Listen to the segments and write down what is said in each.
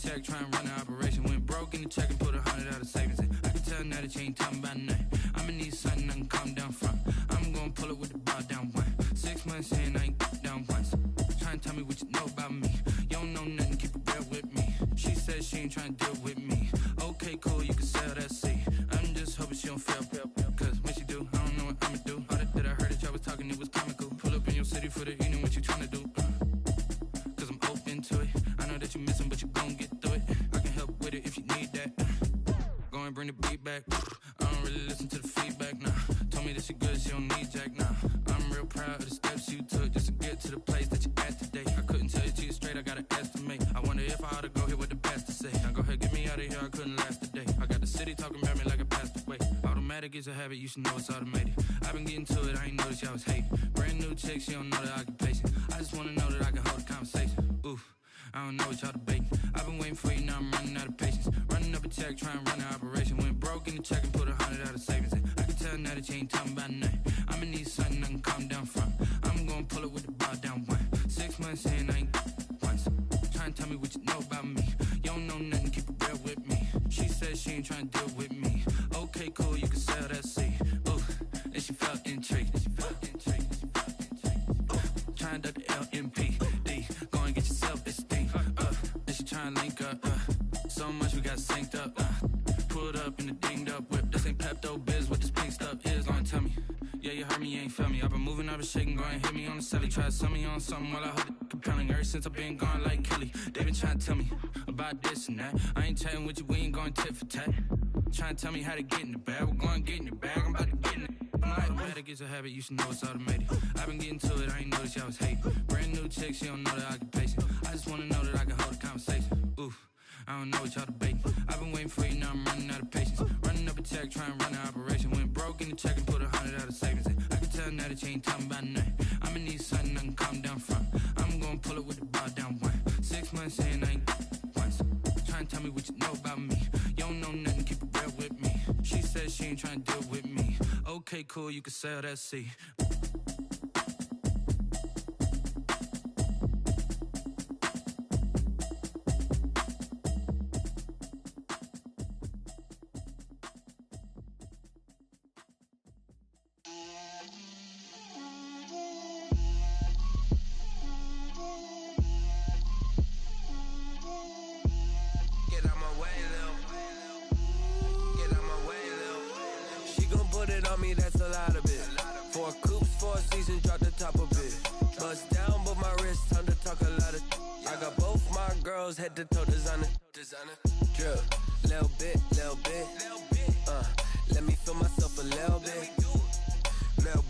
tech, try and run the operation. Went broke in the check and put 100 out of savings in. I can tell now that you ain't talking about nothing. I'ma need something I can calm down from. I'm gonna pull it with the bar down one. 6 months in, I ain't down once. Try and tell me what you know about me. You don't know nothing, keep it real with me. She said she ain't trying to deal with me. Okay, cool, you can sell that seat. I'm just hoping she don't fail. Cause when she do, I don't know what I'ma do. All that I heard that y'all was talking, it was comical. Pull up in your city for the evening, what you trying to do? Cause I'm open to it. I know that you missing, but you gon' get through it. I can help with it if you need that. Go and bring the beat back. I don't really listen to the feedback, nah. Told me that she good, she don't need Jack, nah. I'm real proud of the steps you took just to get to the place that you at today. I couldn't tell you to you straight, I gotta estimate. I wonder if I ought to go here with the pastor say. Now go ahead, get me out of here, I couldn't last a day. I got the city talking about me like I passed away. Automatic is a habit, you should know it's automated. I've been getting to it, I ain't noticed y'all was hating. Brand new chick, she don't know the occupation. I just wanna know that I can hold a conversation. Oof, I don't know what y'all debating. I've been waiting for you, now I'm running out of patience. Running up a check, try and run the operation. Went broke in the check and put 100 out of savings in. I can tell now that you ain't talking about nothing. I'ma need something I can calm down from. I'm gonna pull it with the bar down one. 6 months in, I ain't once. Try and tell me what you know about me. You don't know nothing, keep it real with me. She said she ain't trying to deal with me. Okay, cool, you can sell that seat. Ooh, and she felt intrigued. Try and duck the LMPD. Go and get your self-esteem. And she try and link up. So much we got synced up. Pulled up in the dinged up whip. This ain't Pepto-Biz, what this pink stuff is. Go and tell me. Yeah, you heard me, you ain't felt me. I've been moving, I've been shaking. Go and hit me on the celly. Try to sell me on something while I hold it compelling. Ever since I've been gone like Kelly. They been trying to tell me about this and that. I ain't chatting with you, we ain't going tit for tat. Trying to tell me how to get in the bag. We're going to get in the bag, I'm about to get in it. Automatic is a habit, you should know it's automated. I've been getting to it, I ain't noticed y'all was hating. Brand new chick, she don't know the occupation. I just wanna know that I can hold a conversation. Oof, I don't know what y'all debating. I've been waiting for you, now I'm running out of patience. Running up a check, try and run the operation. Went broke in the check and put 100 out of savings in. I can tell now that you ain't talking about nothing. I'ma need something I can calm down from. I'm gonna pull it with the bar down one. 6 months in, I ain't once. Try and tell me what you know about me. You don't know nothing, keep it real with me. She said she ain't trying to deal with me. Okay, cool, you can sell that seat. That's a lot of it. 4 coops, 4 seasons, drop the top of it. Bust down, but my wrist, time to talk a lot of. I got both my girls, head to toe designer. Drip, little bit. Let me feel myself a little bit. Little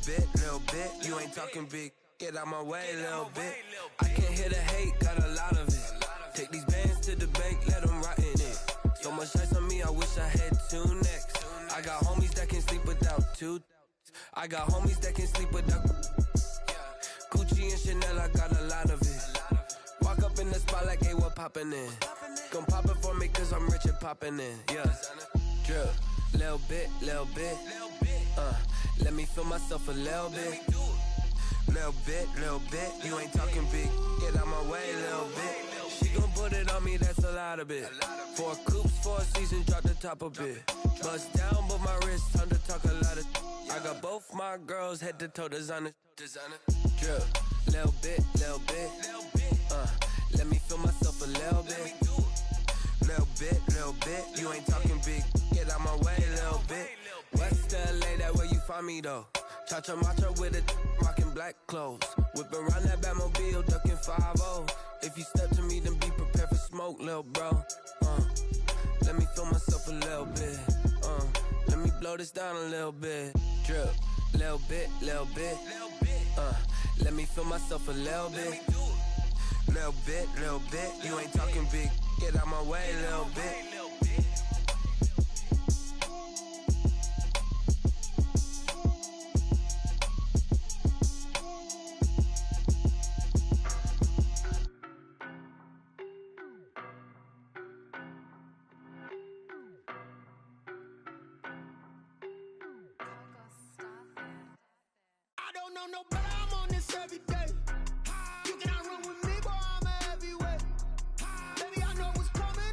bit. You ain't talking big. Get out my way, little bit. I can't hear the hate, got a lot of it. Take these bands to the bank, let them rot in it. So much ice on me, I wish I had 2 necks. I got homies that can sleep without 2. I got homies that can sleep without Gucci and Chanel, I got a lot of it. Walk up in the spot like, hey, what poppin' in? Gon' pop it for me cause I'm rich and poppin' in. Yeah, drip, little bit. Let me feel myself a little bit. Little bit. You ain't talking big, get out my way, little bit. She gon' put it on me, that's a lot of it. 4 coops, 4 seasons, drop the top of it. Bust down, but my wrist, time to talk a lot of. I got both my girls, head to toe designer. Drip, little bit. Let me feel myself a little bit. Little bit. You ain't talking big, get out my way, little bit. West LA, that where you find me though. Cha-cha matcha with it, rockin' black clothes. Whip around that Batmobile, duckin' 5-0. If you step to me, then be prepared for smoke, lil' bro. Let me feel myself a little bit. Let me blow this down a little bit. Drip, little bit. Let me feel myself a little bit. Little bit. You ain't talking big. Get out my way, little bit. No, but I'm on this every day. You cannot run with me, boy, I'm a heavyweight. Baby, I know what's coming.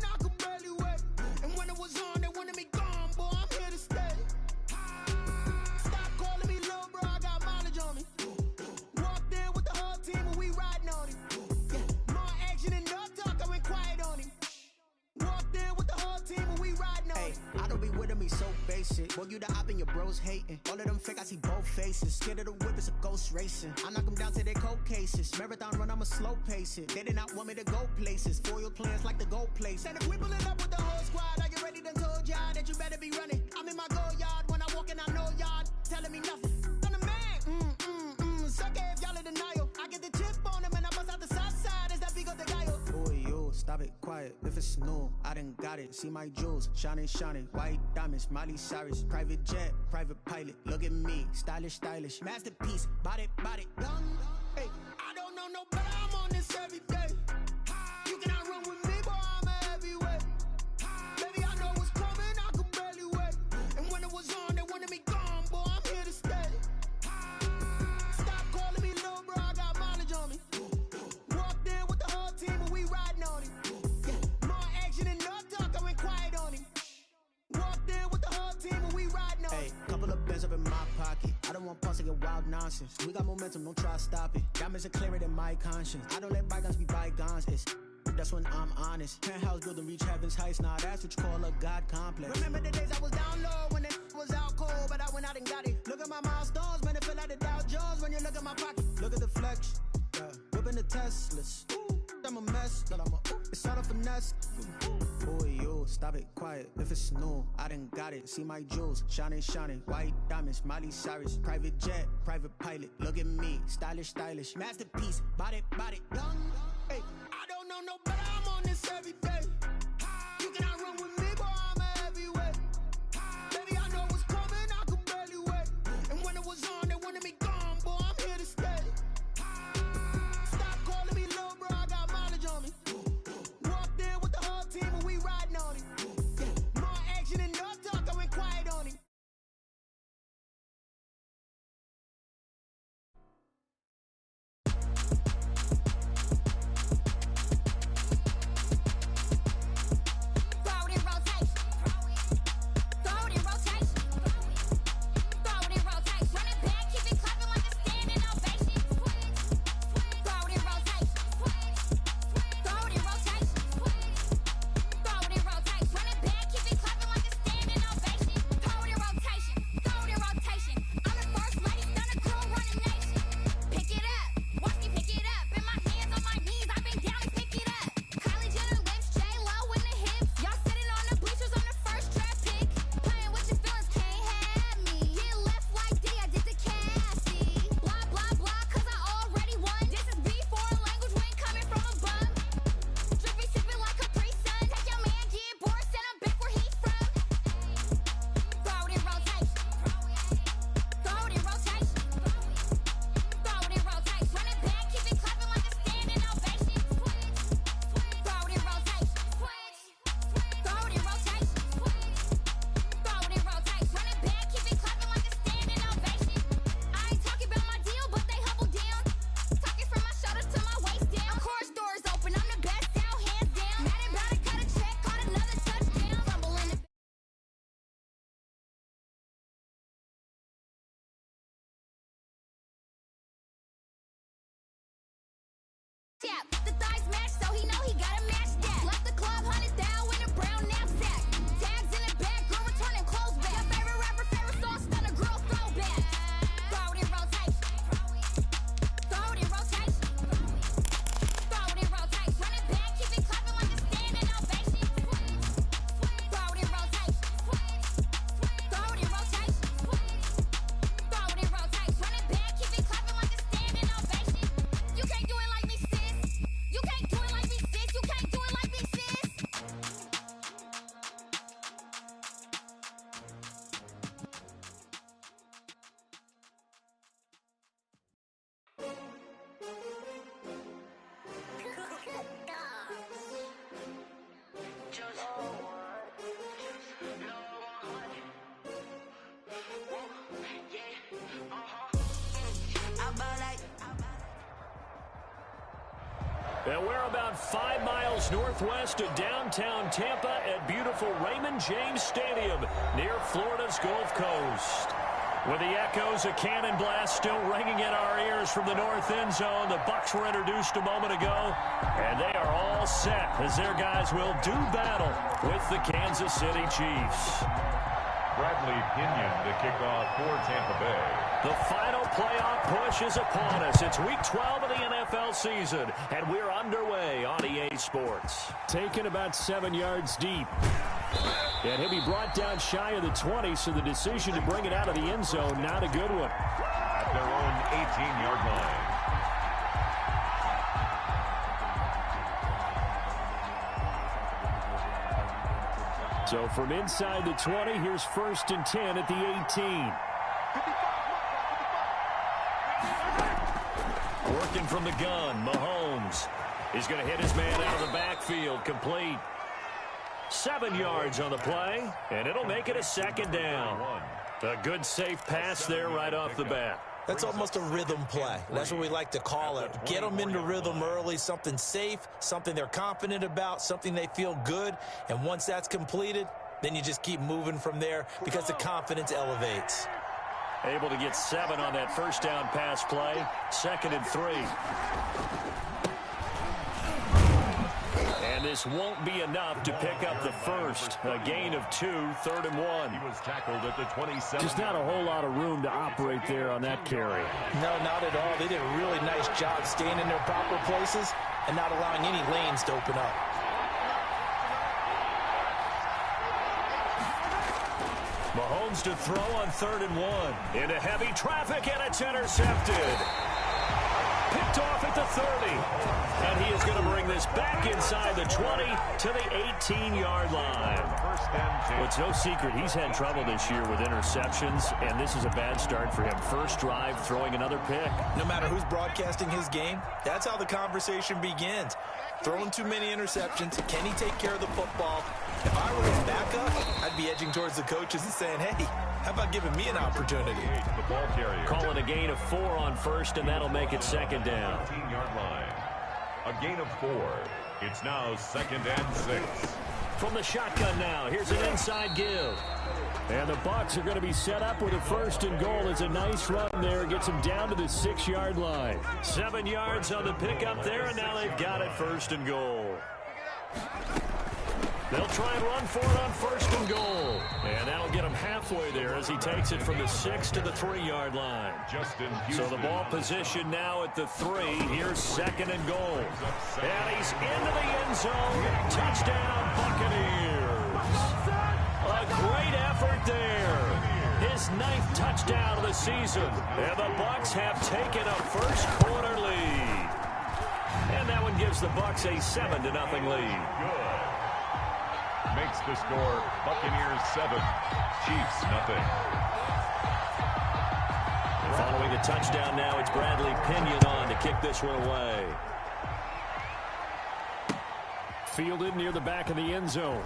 basic. Boy, you the op and your bros hating. All of them fake, I see both faces. Scared of the whip, it's a ghost racing. I knock them down to their cold cases. Marathon run, I'ma slow pace it. They did not want me to go places. Foil plans like the gold place. And if we pulling up with the whole squad, I get ready to told y'all that you better be running. I'm in my go yard. When I walk in, I know y'all telling me nothing. I'm the man. Suck it if y'all in denial. I get the chip on them and I bust out the south side. Is that big of the guy? Boy, yo, stop it, quiet. If it's new, I done got it. See my jewels, shining, shining. White diamonds, Miley Cyrus. Private jet, private pilot. Look at me, stylish, stylish. Masterpiece, body, young. Hey, I don't know no better. I'm on this every day. You cannot run with me, boy. I'm a heavyweight. Baby, I know what's coming. I could barely wait. And when it was on, they wanted me gone, boy. I'm here to stay. Stop calling me little bro. I got mileage on me. Walked in with the whole team and we riding on him. Yeah, more action and no talk. I went quiet on him. Walked in with the whole team and we riding on him. Hey, couple of bands up in my pocket. I don't want pulse to get wild nonsense. We got momentum, don't try to stop it. Diamonds are clearer than my conscience. I don't let bygones be bygones. That's when I'm honest. Penthouse building reach heaven's heights. Nah, that's what you call a God complex. Remember the days I was down low when it was out cold, but I went out and got it. Look at my milestones, man, it feel like the Dow Jones when you look at my pocket. Look at the flex, yeah. Whipping the Teslas. I'm a mess, but it's all a finesse. Boy, yo, stop it, quiet. If it's new, I done got it. See my jewels, shining, shining. White diamonds, Miley Cyrus. Private jet, private pilot. Look at me, stylish, stylish. Masterpiece, body, young. Hey, I don't know no better. I'm on this every day. You cannot run with me, boy. I'm a heavyweight. Baby, I know what's coming. I could barely wait. And when it was on, they wanted me gone, boy. I'm here to stay. Stop calling me little bro. I got mileage on me. Walked in with the whole team and we riding on him. Yeah, more action and no talk. I went quiet on him. Tap, the thighs match, so he know he gotta match that. Left the club, hunted down with a brown knapsack. Tags in the back, girl returning clothes back. Your favorite rapper, favorite song, stun a girl throwback. Throw it in rotation. Throw it in rotation. Throw it in rotation. Run it back, keep it clapping like a standing ovation. Throw it in rotation. Throw it in rotation. Throw it in rotation. Run it back, keep it clapping like a standing ovation. You can't do it like me, sis. You can't do it like me, sis. You can't do it like me, sis. And we're about 5 miles northwest of downtown Tampa at beautiful Raymond James Stadium near Florida's Gulf Coast. With the echoes of cannon blast still ringing in our ears from the north end zone, the Bucs were introduced a moment ago, and they are all set as their guys will do battle with the Kansas City Chiefs. Bradley Pinion to kick off for Tampa Bay. The final playoff push is upon us. It's week 12 of the NFL season, and we're underway on EA Sports. Taken about 7 yards deep. And he'll be brought down shy of the 20, so the decision to bring it out of the end zone, not a good one. At their own 18-yard line. So from inside the 20, here's 1st and 10 at the 18. Working from the gun, Mahomes. He's going to hit his man out of the backfield, complete. 7 yards on the play, and it'll make it a 2nd down. A good, safe pass there right off the bat. That's almost a rhythm play. That's what we like to call it. Get them into rhythm early, something safe, something they're confident about, something they feel good. And once that's completed, then you just keep moving from there because the confidence elevates. Able to get 7 on that 1st down pass play. 2nd and 3. And this won't be enough to pick up the 1st. A gain of 2, 3rd and 1. He was tackled at the 27. Just not a whole lot of room to operate there on that carry. No, not at all. They did a really nice job staying in their proper places and not allowing any lanes to open up. Mahomes to throw on 3rd and 1. Into heavy traffic, and it's intercepted. Picked off at the 30. And he is going to bring this back inside the 20 to the 18-yard line. Well, it's no secret he's had trouble this year with interceptions, and this is a bad start for him. First drive, throwing another pick. No matter who's broadcasting his game, that's how the conversation begins. Throwing too many interceptions. Can he take care of the football? If I were his backup, I'd be edging towards the coaches and saying, hey, how about giving me an opportunity? The ball carrier. Call it a gain of 4 on 1st, and that'll make it 2nd down. 18-yard line. A gain of 4. It's now 2nd and 6. From the shotgun now, here's an inside give. And the Bucs are going to be set up with a 1st and goal. It's a nice run there. Gets them down to the 6-yard line. 7 yards on the pickup there, and now they've got it 1st and goal. They'll try and run for it on 1st and goal. And that'll get him halfway there as he takes it from the 6 to the 3-yard line. So the ball position now at the 3. Here's 2nd and goal. And he's into the end zone. Touchdown, Buccaneers. A great effort there. His 9th touchdown of the season. And the Bucs have taken a first-quarter lead. And that one gives the Bucs a 7-0 lead. Makes the score Buccaneers 7, Chiefs 0. Following the touchdown now, it's Bradley Pinion on to kick this one away. Fielded near the back of the end zone.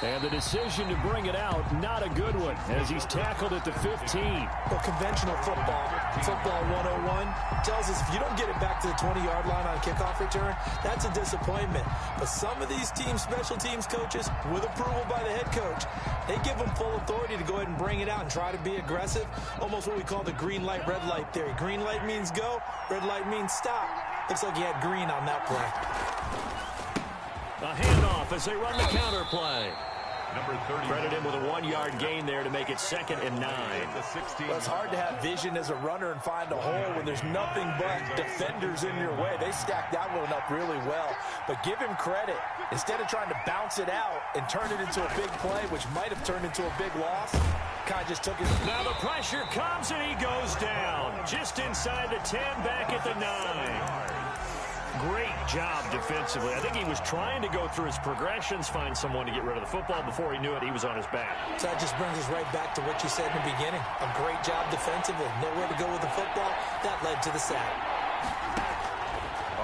And the decision to bring it out, not a good one, as he's tackled at the 15. Well, conventional football 101, tells us if you don't get it back to the 20-yard line on a kickoff return, that's a disappointment. But some of these teams, special teams coaches, with approval by the head coach, they give them full authority to go ahead and bring it out and try to be aggressive, almost what we call the green light, red light theory. Green light means go, red light means stop. Looks like he had green on that play. A handoff as they run the counter play. Number 30. Credit him with a 1-yard gain there to make it 2nd and 9. Well, it's hard to have vision as a runner and find a hole when there's nothing but defenders in your way. They stacked that one up really well. But give him credit. Instead of trying to bounce it out and turn it into a big play, which might have turned into a big loss, kind of just took it. Now the pressure comes and he goes down. Just inside the 10, back at the 9. Great job defensively. I think he was trying to go through his progressions, find someone to get rid of the football. Before he knew it, he was on his back. So that just brings us right back to what you said in the beginning. A great job defensively. Nowhere to go with the football. That led to the sack.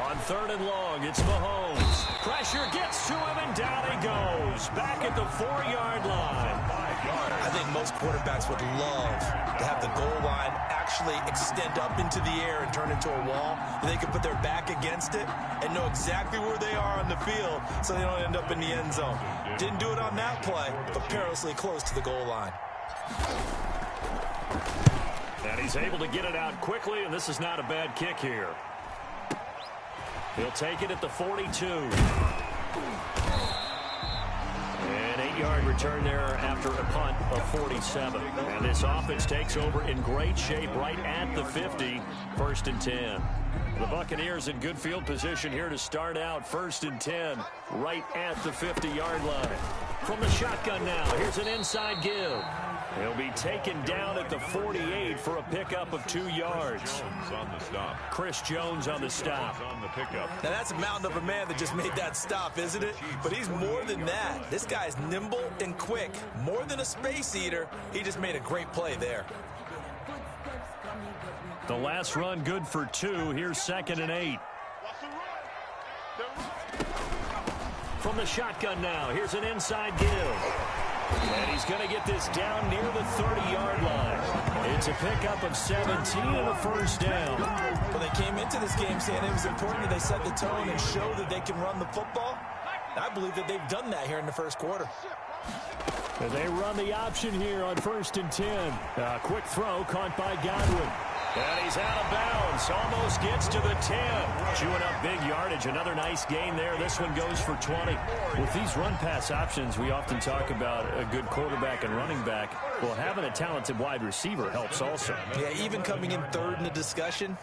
On 3rd and long, it's Mahomes. Pressure gets to him, and down he goes. Back at the 4-yard line. I think most quarterbacks would love to have the goal line actually extend up into the air and turn into a wall. They could put their back against it and know exactly where they are on the field so they don't end up in the end zone. Didn't do it on that play, but perilously close to the goal line. And he's able to get it out quickly, and this is not a bad kick here. He'll take it at the 42. An 8-yard return there after a punt of 47. And this offense takes over in great shape right at the 50, 1st and 10. The Buccaneers in good field position here to start out 1st and 10 right at the 50-yard line. From the shotgun now, here's an inside give. He'll be taken down at the 48 for a pickup of 2 yards. Chris Jones on the stop. Now that's a mountain of a man that just made that stop, isn't it? But he's more than that. This guy's nimble and quick. More than a space eater. He just made a great play there. The last run good for 2. Here's 2nd and 8. From the shotgun now, here's an inside give. And he's going to get this down near the 30-yard line. It's a pickup of 17 and a 1st down. When they came into this game saying it was important that they set the tone and show that they can run the football, I believe that they've done that here in the 1st quarter. And they run the option here on 1st and 10. A quick throw caught by Godwin. And he's out of bounds. Almost gets to the 10. Chewing up big yardage. Another nice gain there. This one goes for 20. With these run-pass options, we often talk about a good quarterback and running back. Well, having a talented wide receiver helps also. Yeah, even coming in 3rd in the discussion,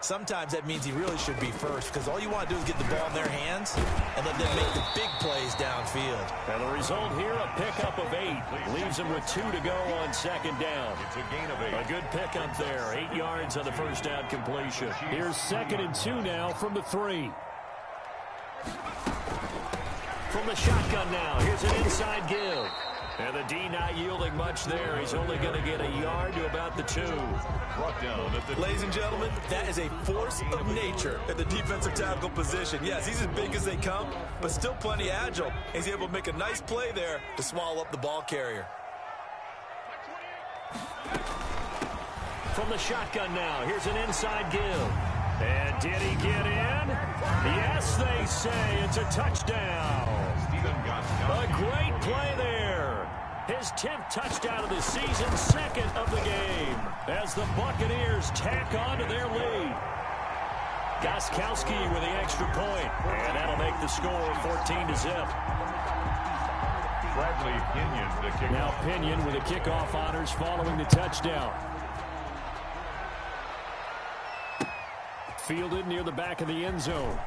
sometimes that means he really should be 1st, because all you want to do is get the ball in their hands and let them make the big plays downfield. And the result here, a pickup of 8. Leaves them with 2 to go on 2nd down. It's a gain of 8. A good pickup there. 8 yards on the 1st down completion. Here's 2nd and 2 now from the 3. From the shotgun now, here's an inside give. And the D not yielding much there. He's only going to get a yard to about the 2. Ladies and gentlemen, that is a force of nature at the defensive tackle position. Yes, he's as big as they come, but still plenty agile. He's able to make a nice play there to swallow up the ball carrier. From the shotgun now, here's an inside give. And did he get in? Yes, they say it's a touchdown. A great play there. His 10th touchdown of the season, 2nd of the game, as the Buccaneers tack on to their lead. Gostkowski with the extra point, and that'll make the score 14-0. Bradley Pinion, the kickoff. Now Pinion with the kickoff honors following the touchdown. Fielded near the back of the end zone.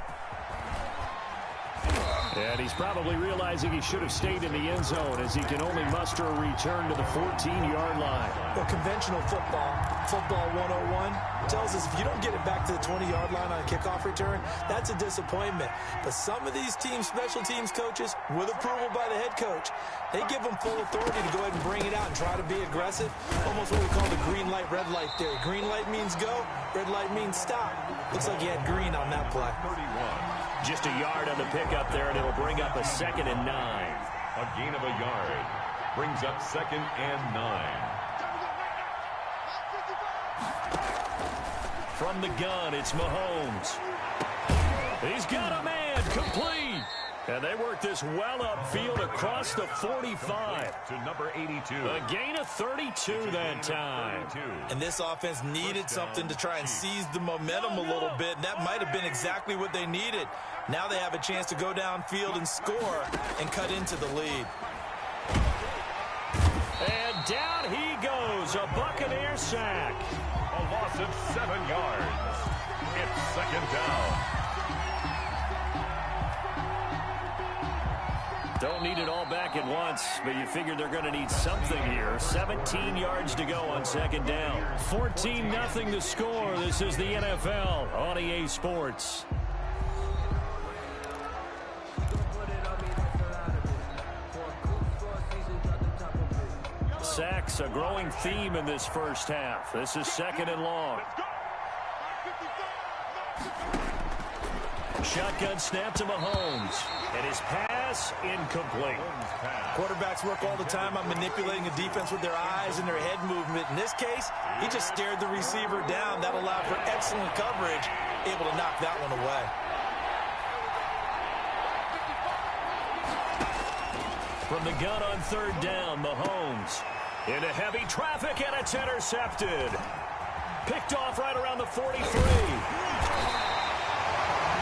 And he's probably realizing he should have stayed in the end zone, as he can only muster a return to the 14-yard line. Well, conventional football 101, tells us if you don't get it back to the 20-yard line on a kickoff return, that's a disappointment. But some of these special teams coaches, with approval by the head coach, they give them full authority to go ahead and bring it out and try to be aggressive. Almost what we call the green light, red light theory. Green light means go, red light means stop. Looks like he had green on that play. 31. Just a yard on the pickup there, and it'll bring up a 2nd and 9. A gain of a yard. Brings up 2nd and 9. From the gun, it's Mahomes. He's got a man, complete. And they work this well upfield across the 45. To number 82. A gain of 32 that time. And this offense needed something to try and seize the momentum a little bit, and that might have been exactly what they needed. Now they have a chance to go downfield and score and cut into the lead. And down he goes, a Buccaneer sack. A loss of 7 yards. It's 2nd down. Don't need it all back at once, but you figure they're going to need something here. 17 yards to go on 2nd down. 14-0 the score. This is the NFL on EA Sports. Sacks, a growing theme in this 1st half. This is 2nd and long. Shotgun snap to Mahomes. And his pass incomplete. Quarterbacks work all the time on manipulating a defense with their eyes and their head movement. In this case, he just stared the receiver down. That allowed for excellent coverage, able to knock that one away. From the gun on 3rd down, Mahomes. Into heavy traffic, and it's intercepted. Picked off right around the 43.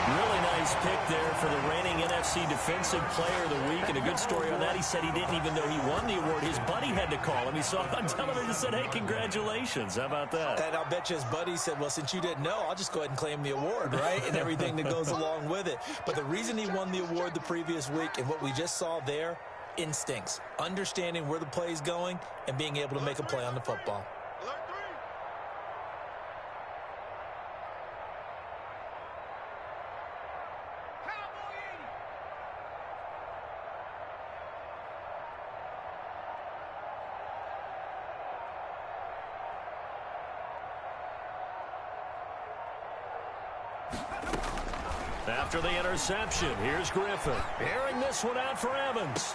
Really nice his pick there for the reigning NFC Defensive Player of the Week. And a good story on that, he said he didn't even know he won the award. His buddy had to call him. He saw it on television and said, hey, congratulations. How about that? And I'll bet you his buddy said, well, since you didn't know, I'll just go ahead and claim the award, right? And everything that goes along with it. But the reason he won the award the previous week and what we just saw there, instincts, understanding where the play is going and being able to make a play on the football. After the interception, here's Griffin. Airing this one out for Evans.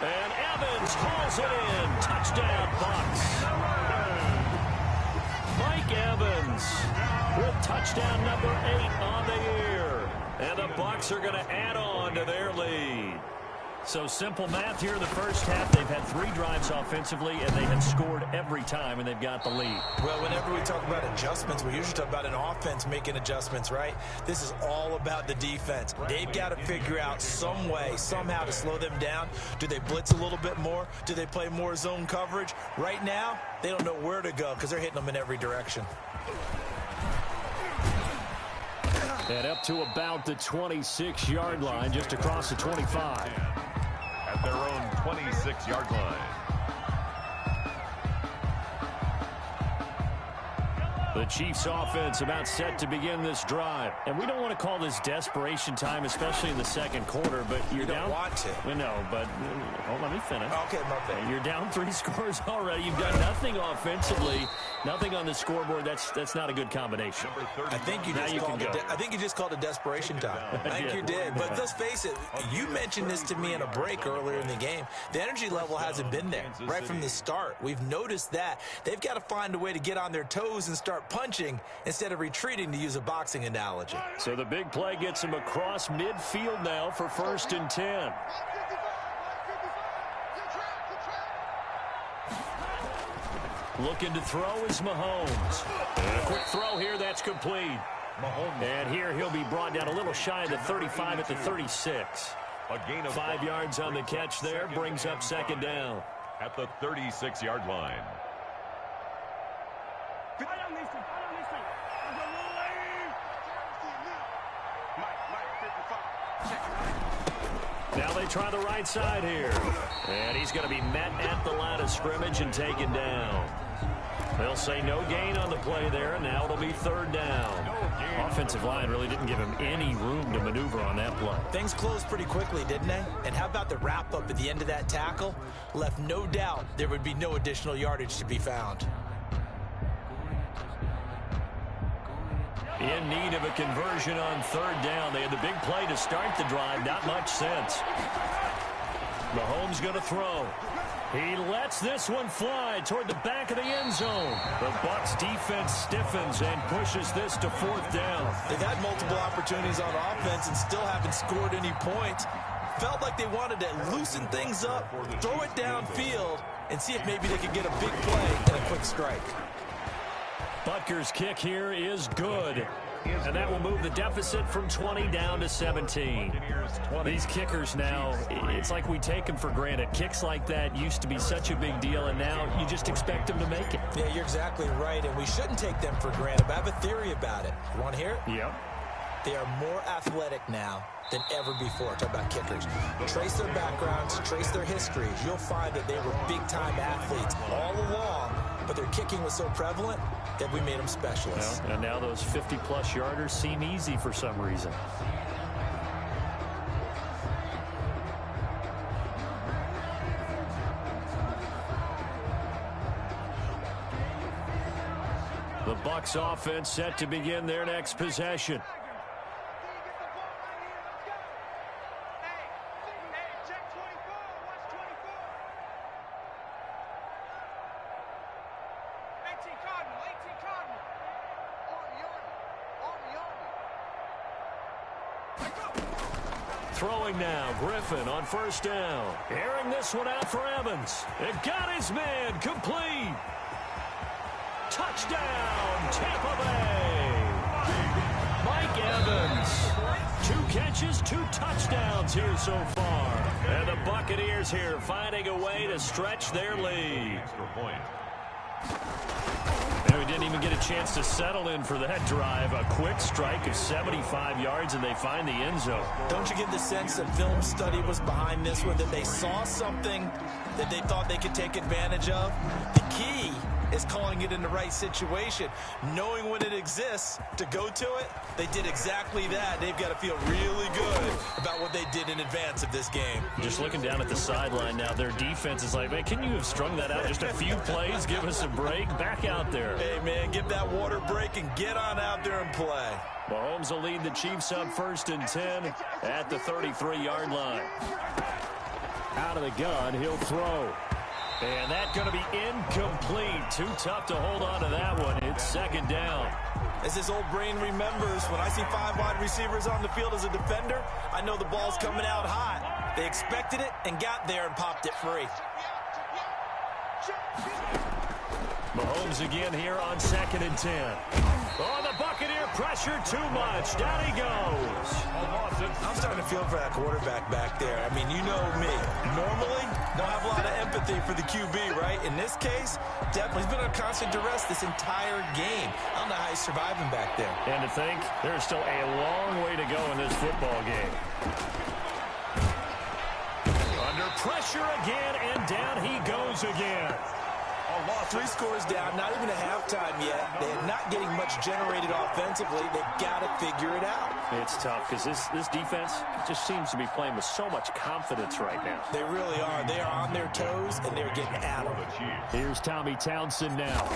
And Evans hauls it in. Touchdown, Bucs. Mike Evans with touchdown number 8 on the year. And the Bucs are going to add on to their lead. So simple math here in the first half. They've had 3 drives offensively, and they have scored every time, and they've got the lead. Well, whenever we talk about adjustments, we usually talk about an offense making adjustments, right? This is all about the defense. They've got to figure out some way, somehow to slow them down. Do they blitz a little bit more? Do they play more zone coverage? Right now, they don't know where to go because they're hitting them in every direction. And up to about the 26-yard line, just across the 25. At their own 26-yard line. The Chiefs offense about set to begin this drive. And we don't want to call this desperation time, especially in the second quarter, but you're down. You don't want to. Well, no, but let me finish. Okay, my bad. You're down 3 scores already. You've done nothing offensively, nothing on the scoreboard. That's not a good combination. I think you just called it desperation time. I think you did. But let's face it, you mentioned this to me in a break earlier in the game. The energy level hasn't been there right from the start. We've noticed that. They've got to find a way to get on their toes and start punching instead of retreating, to use a boxing analogy. So the big play gets him across midfield now for 1st and 10. Looking to throw is Mahomes. And a quick throw here, that's complete. Mahomes. And here he'll be brought down a little shy of the 35 at the 36. A gain of 5 yards on the catch there, brings up 2nd down. At the 36-yard line. Now they try the right side here. And he's going to be met at the line of scrimmage and taken down. They'll say no gain on the play there, and now it'll be 3rd down. Offensive line really didn't give him any room to maneuver on that play. Things closed pretty quickly, didn't they? And how about the wrap-up at the end of that tackle? Left no doubt there would be no additional yardage to be found. In need of a conversion on 3rd down. They had the big play to start the drive. Not much sense. Mahomes going to throw. He lets this one fly toward the back of the end zone. The Bucs defense stiffens and pushes this to 4th down. They've had multiple opportunities on offense and still haven't scored any points. Felt like they wanted to loosen things up, throw it downfield, and see if maybe they could get a big play and a quick strike. Butker's kick here is good. And that will move the deficit from 20 down to 17. These kickers now, it's like we take them for granted. Kicks like that used to be such a big deal, and now you just expect them to make it. Yeah, you're exactly right, and we shouldn't take them for granted. But I have a theory about it. You want to hear it? Yep. They are more athletic now than ever before. Talk about kickers. Trace their backgrounds, trace their histories. You'll find that they were big-time athletes all along, but their kicking was so prevalent that we made them specialists. Well, and now those 50-plus yarders seem easy for some reason. The Bucs offense set to begin their next possession. Throwing now, Griffin on 1st down. Airing this one out for Evans. It got his man complete. Touchdown, Tampa Bay. Mike Evans 2 catches, 2 touchdowns here so far. And the Buccaneers here finding a way to stretch their lead. Extra point. And we didn't even get a chance to settle in for that drive. A quick strike of 75 yards, and they find the end zone. Don't you get the sense that film study was behind this one, that they saw something that they thought they could take advantage of? The key is calling it in the right situation, knowing when it exists to go to it. They did exactly that. They've got to feel really good about what they did in advance of this game. Just looking down at the sideline now, their defense is like, man, can you have strung that out just a few plays? Give us a break. Back out there. Hey, man, give that water break and get on out there and play. Mahomes will lead the Chiefs up 1st and 10 at the 33-yard line. Out of the gun, he'll throw. And that's going to be incomplete. Too tough to hold on to that one. It's 2nd down. As his old brain remembers, when I see 5 wide receivers on the field as a defender, I know the ball's coming out hot. They expected it and got there and popped it free. Mahomes again here on 2nd and 10. Oh, the Buccaneer pressure too much. Down he goes. I'm starting to feel for that quarterback back there. I mean, you know me. Normally, don't have a lot of empathy for the QB, right? In this case, definitely. He's been under constant duress this entire game. I don't know how he's surviving back there. And to think, there's still a long way to go in this football game. Under pressure again, and down he goes again. 3 scores down, not even a halftime yet. They're not getting much generated offensively. They've got to figure it out. It's tough because this defense just seems to be playing with so much confidence right now. They really are. They are on their toes, and they're getting at them. Here's Tommy Townsend now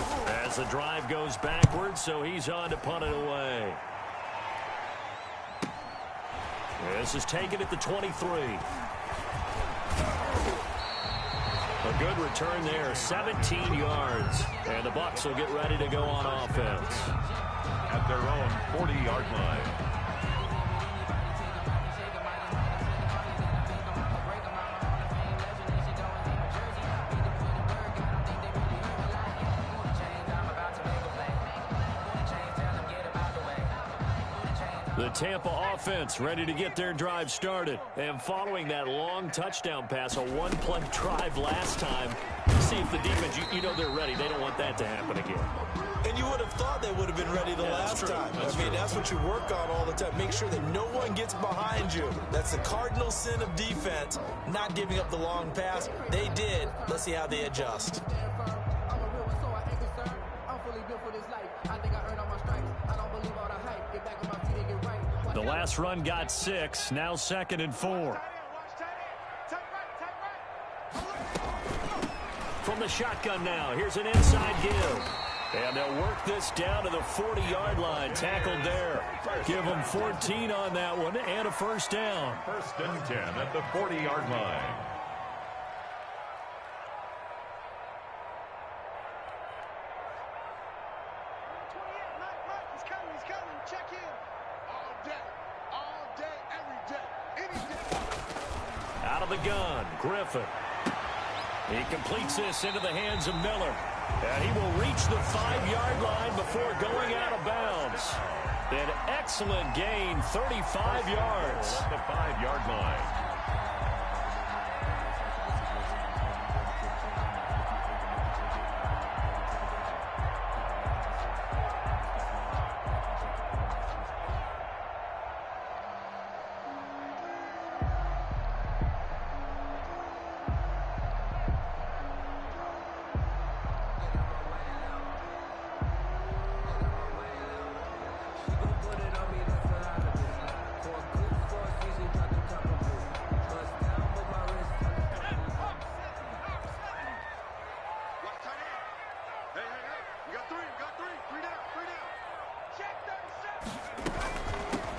as the drive goes backwards, so he's on to punt it away. This is taken at the 23. A good return there, 17 yards. And the Bucs will get ready to go on offense. At their own 40-yard line. The Tampa offense ready to get their drive started. And following that long touchdown pass, a one-play drive last time, see if the defense, you know they're ready. They don't want that to happen again. And you would have thought they would have been ready the last time. That's what you work on all the time. Make sure that no one gets behind you. That's the cardinal sin of defense, not giving up the long pass. They did. Let's see how they adjust. The last run got 6, now 2nd and 4. From the shotgun now, here's an inside give. And they'll work this down to the 40-yard line, tackled there. Give them 14 on that one and a 1st down. 1st and 10 at the 40-yard line. Out of the gun, Griffin. He completes this into the hands of Miller. And he will reach the 5-yard line before going out of bounds. An excellent gain, 35 yards. At the 5-yard line.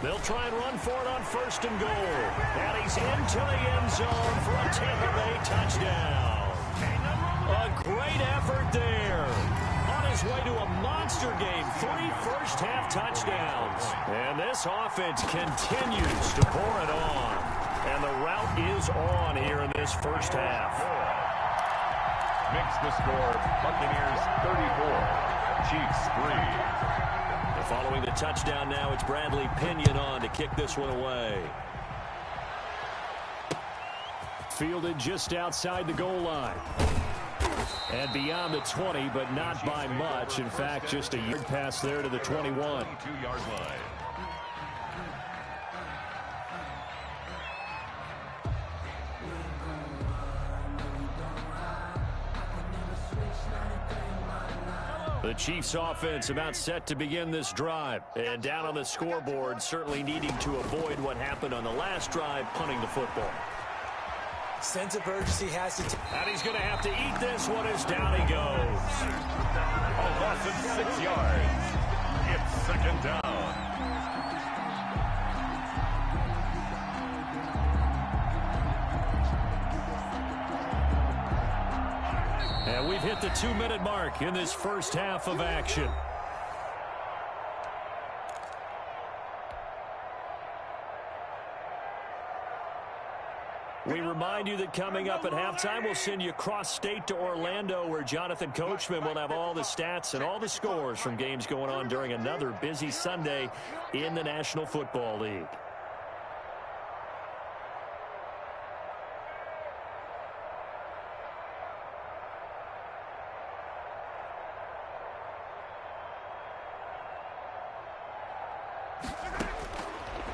They'll try and run for it on 1st and goal. And he's into the end zone for a Tampa Bay touchdown. A great effort there. On his way to a monster game. 3 first-half touchdowns. And this offense continues to pour it on. And the route is on here in this first half. Makes the score Buccaneers 34, Chiefs 3. Following the touchdown now, it's Bradley Pinion on to kick this one away. Fielded just outside the goal line. And beyond the 20, but not by much. In fact, just a yard pass there to the 21. 22-yard line. The Chiefs offense about set to begin this drive. And down on the scoreboard, certainly needing to avoid what happened on the last drive, punting the football. Sense of urgency has to... And he's going to have to eat this one as down he goes. A loss of 6 yards. It's second down. And we've hit the 2-minute mark in this first half of action. We remind you that coming up at halftime, we'll send you cross-state to Orlando, where Jonathan Coachman will have all the stats and all the scores from games going on during another busy Sunday in the National Football League.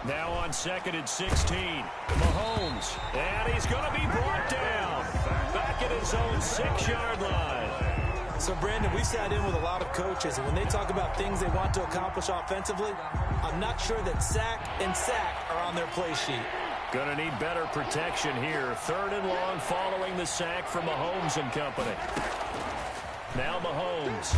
Now on second and 16, Mahomes, and he's going to be brought down back at his own 6-yard line. So, Brandon, we've sat in with a lot of coaches, and when they talk about things they want to accomplish offensively, I'm not sure that sack and sack are on their play sheet. Going to need better protection here. 3rd and long following the sack from Mahomes and company. Now Mahomes.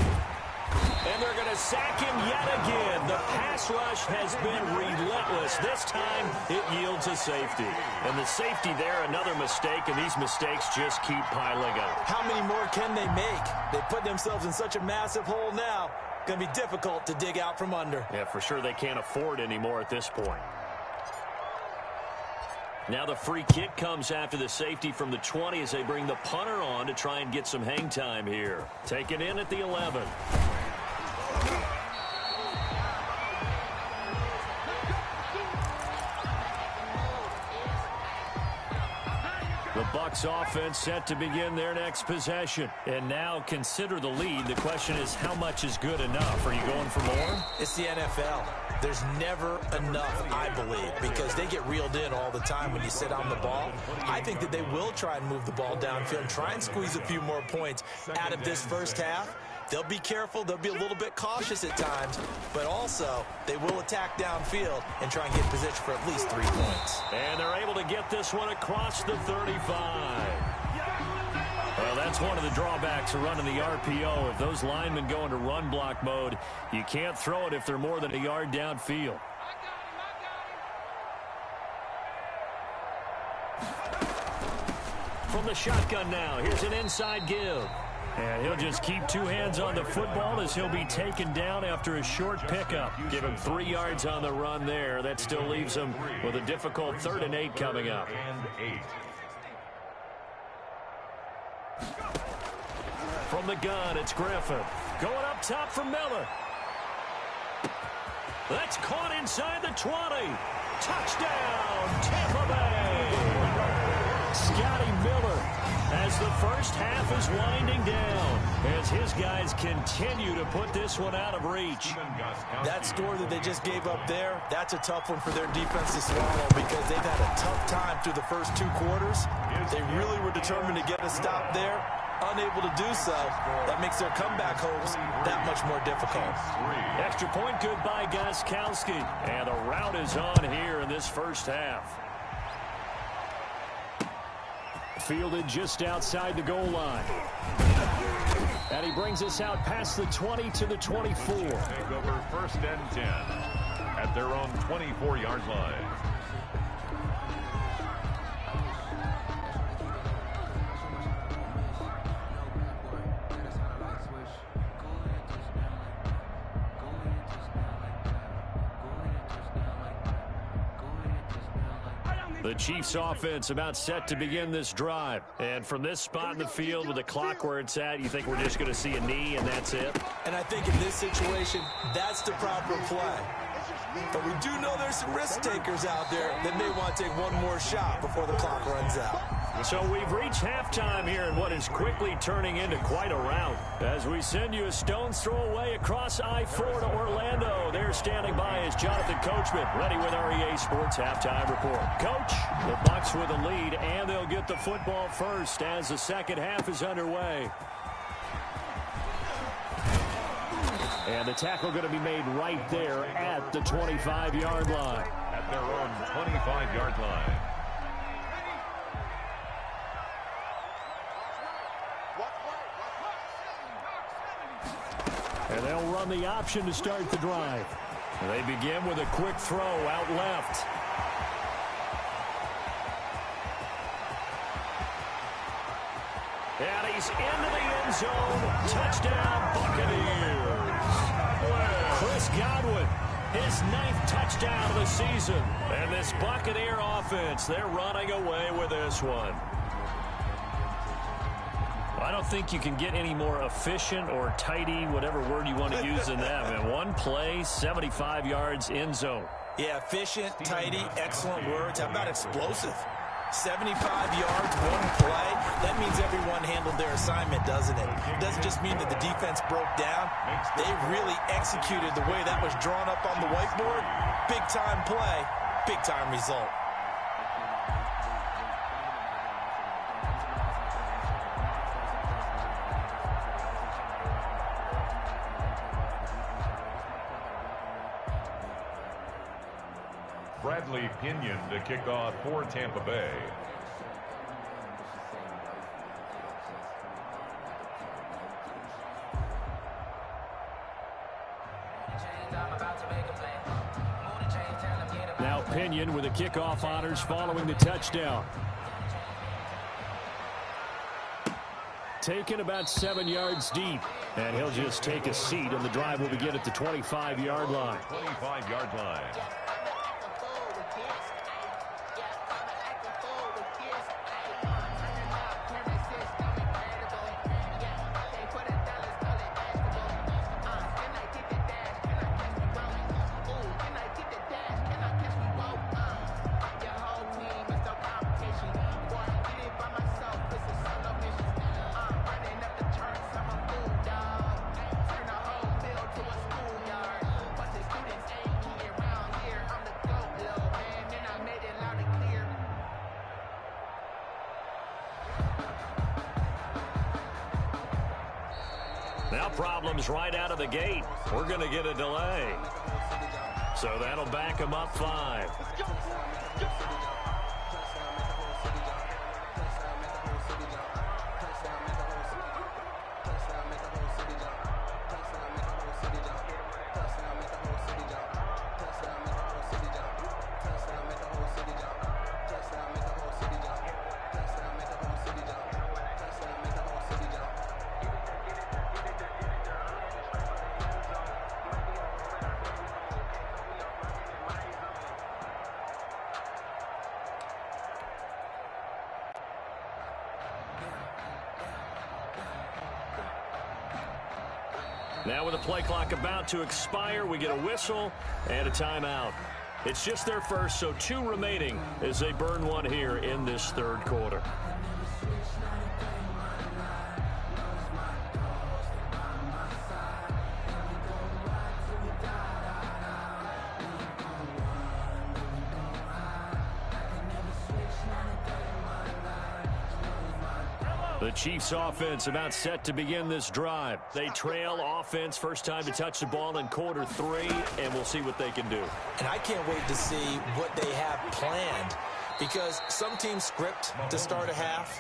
And they're going to sack him yet again. The pass rush has been relentless. This time, it yields a safety. And the safety there, another mistake, and these mistakes just keep piling up. How many more can they make? They put themselves in such a massive hole now. Going to be difficult to dig out from under. Yeah, for sure they can't afford anymore at this point. Now the free kick comes after the safety from the 20 as they bring the punter on to try and get some hang time here. Taken in at the 11. The Bucs offense set to begin their next possession. And now consider the lead. The question is, how much is good enough? Are you going for more? It's the NFL. There's never enough, I believe, because they get reeled in all the time when you sit on the ball. I think that they will try and move the ball downfield and try and squeeze a few more points out of this first half. They'll be careful. They'll be a little bit cautious at times, but also they will attack downfield and try and get position for at least 3 points. And they're able to get this one across the 35. Well, that's one of the drawbacks of running the RPO. If those linemen go into run block mode, you can't throw it if they're more than a yard downfield. From the shotgun now, here's an inside give. And he'll just keep 2 hands on the football as he'll be taken down after a short pickup. Give him 3 yards on the run there. That still leaves him with a difficult 3rd and 8 coming up. From the gun, it's Griffin. Going up top for Miller. That's caught inside the 20. Touchdown, Tampa Bay. Scotty Miller, as the first half is winding down, as his guys continue to put this one out of reach. That score that they just gave up there, that's a tough one for their defense to swallow because they've had a tough time through the first 2 quarters. They really were determined to get a stop there. Unable to do so, that makes their comeback hopes that much more difficult. Extra point good by Gostkowski. And the route is on here in this first half. Fielded just outside the goal line. And he brings us out past the 20 to the 24. Take over 1st and 10 at their own 24-yard line. The Chiefs offense about set to begin this drive. And from this spot in the field with the clock where it's at, you think we're just going to see a knee and that's it? And I think in this situation, that's the proper play. But we do know there's some risk takers out there that may want to take one more shot before the clock runs out. So we've reached halftime here in what is quickly turning into quite a rout. As we send you a stone's throw away across I-4 to Orlando. There standing by is Jonathan Coachman, ready with our EA Sports Halftime Report. Coach, the Bucs with a lead, and they'll get the football first as the second half is underway. And the tackle going to be made right there at the 25-yard line. At their own 25-yard line. And they'll run the option to start the drive. They begin with a quick throw out left. And he's into the end zone. Touchdown, Buccaneers. Chris Godwin, his 9th touchdown of the season. And this Buccaneer offense, they're running away with this one. I don't think you can get any more efficient or tidy, whatever word you want to use in that. And one play, 75 yards, end zone. Yeah, efficient, tidy, excellent words. How about explosive? 75 yards, one play. That means everyone handled their assignment, doesn't it? It doesn't just mean that the defense broke down. They really executed the way that was drawn up on the whiteboard. Big-time play, big-time result. Bradley Pinion to kick off for Tampa Bay. Now Pinion with the kickoff honors following the touchdown. Taken about 7 yards deep. And he'll just take a seat, and the drive will begin at the 25-yard line. 25-yard line. Now problems right out of the gate. We're going to get a delay. So that'll back them up 5. Now with the play clock about to expire, we get a whistle and a timeout. It's just their first, so 2 remaining as they burn one here in this third quarter. The Chiefs offense about set to begin this drive. They trail offense, first time to touch the ball in quarter 3, and we'll see what they can do. And I can't wait to see what they have planned, because some teams script to start a half.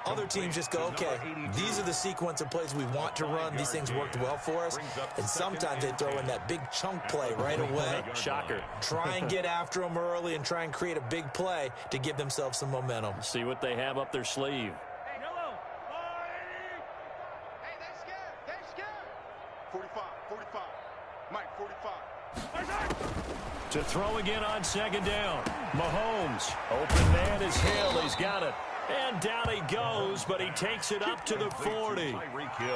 Other teams just go, okay, these are the sequence of plays we want to run. These things worked well for us. And sometimes they throw in that big chunk play right away. Shocker. Try and get after them early and try and create a big play to give themselves some momentum. See what they have up their sleeve. 45, Mike, 45. To throw again on second down. Mahomes. Open man is Hill. He's got it. And down he goes, but he takes it up to the 40.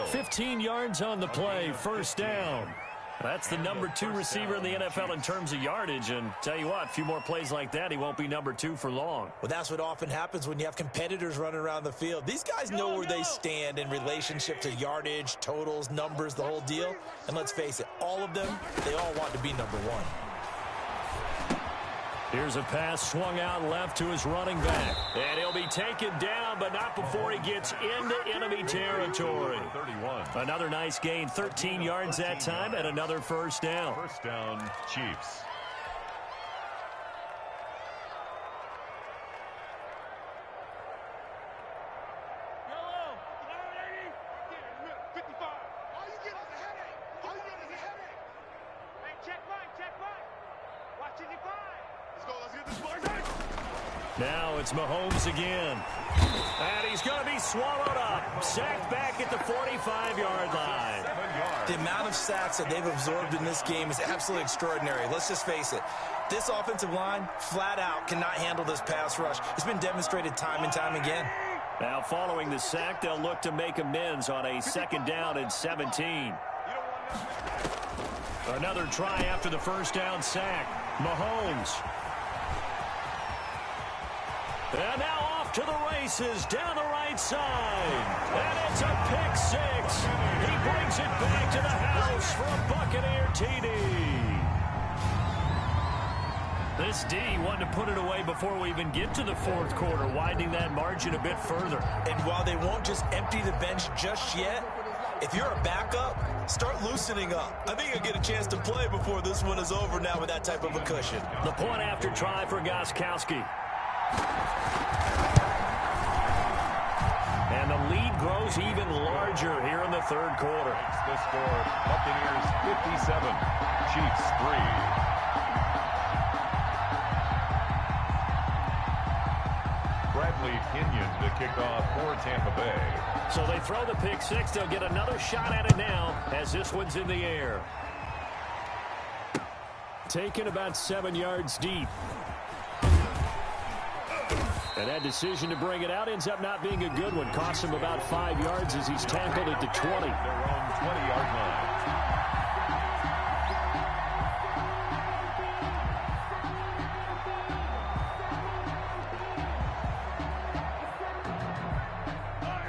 15 yards on the play. First down. That's the number 2 receiver in the NFL in terms of yardage. And tell you what, a few more plays like that, he won't be number 2 for long. Well, that's what often happens when you have competitors running around the field. These guys know where they stand in relationship to yardage, totals, numbers, the whole deal. And let's face it, all of them, they all want to be number 1. Here's a pass swung out left to his running back. And he'll be taken down, but not before he gets into enemy territory. 31. Another nice gain, 13 yards that time, and another first down. First down, Chiefs. Now it's Mahomes again. And he's going to be swallowed up. Sacked back at the 45-yard line. The amount of sacks that they've absorbed in this game is absolutely extraordinary. Let's just face it. This offensive line, flat out, cannot handle this pass rush. It's been demonstrated time and time again. Now following the sack, they'll look to make amends on a second down and 17. Another try after the first down sack. Mahomes. And now off to the races down the right side. And it's a pick six. He brings it back to the house for a Buccaneer TD. This D wanted to put it away before we even get to the fourth quarter, widening that margin a bit further. And while they won't just empty the bench just yet, if you're a backup, start loosening up. I think you'll get a chance to play before this one is over now with that type of a cushion. The point after try for Gostkowski. And the lead grows even larger here in the third quarter. The score, Buccaneers 57, Chiefs 3. Bradley Kenyon to kick off for Tampa Bay. So they throw the pick six. They'll get another shot at it now as this one's in the air. Taken about 7 yards deep. And that decision to bring it out ends up not being a good one. Costs him about 5 yards as he's tackled at the 20. Their own 20-yard line.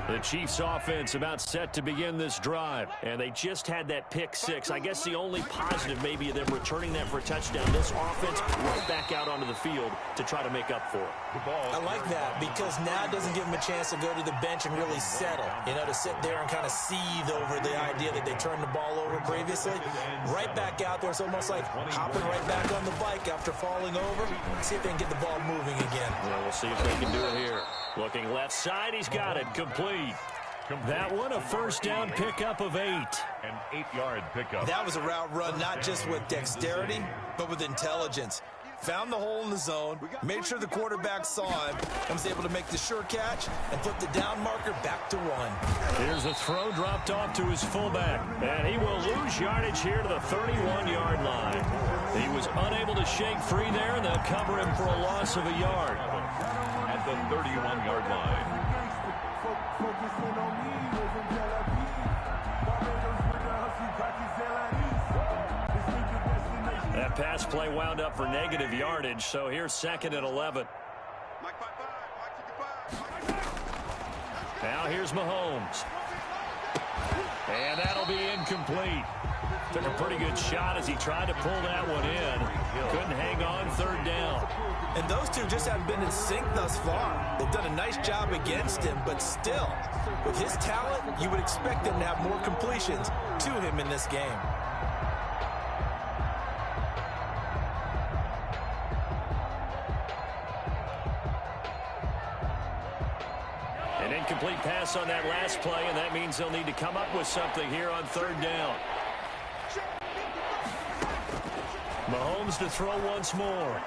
The Chiefs offense about set to begin this drive. And they just had that pick six. I guess the only positive maybe of them returning that for a touchdown. This offense right back out onto the field to try to make up for it. I like that because now it doesn't give them a chance to go to the bench and really settle. You know, to sit there and kind of seethe over the idea that they turned the ball over previously. Right back out there. It's almost like hopping right back on the bike after falling over. See if they can get the ball moving again. Well, we'll see if they can do it here. Looking left side, he's got it. Complete. That one, a first down pickup of 8. An 8-yard pickup. That was a route run not just with dexterity, but with intelligence. Found the hole in the zone, made sure the quarterback saw him, and was able to make the sure catch and put the down marker back to 1. Here's a throw dropped off to his fullback. And he will lose yardage here to the 31-yard line. He was unable to shake free there, and they'll cover him for a loss of a yard. At the 31-yard line. That pass play wound up for negative yardage, so here's 2nd and 11. Now here's Mahomes. And that'll be incomplete. Took a pretty good shot as he tried to pull that one in. Couldn't hang on, 3rd down. And those two just haven't been in sync thus far. They've done a nice job against him, but still, with his talent, you would expect them to have more completions to him in this game. An incomplete pass on that last play, and that means they'll need to come up with something here on 3rd down. Mahomes to throw once more.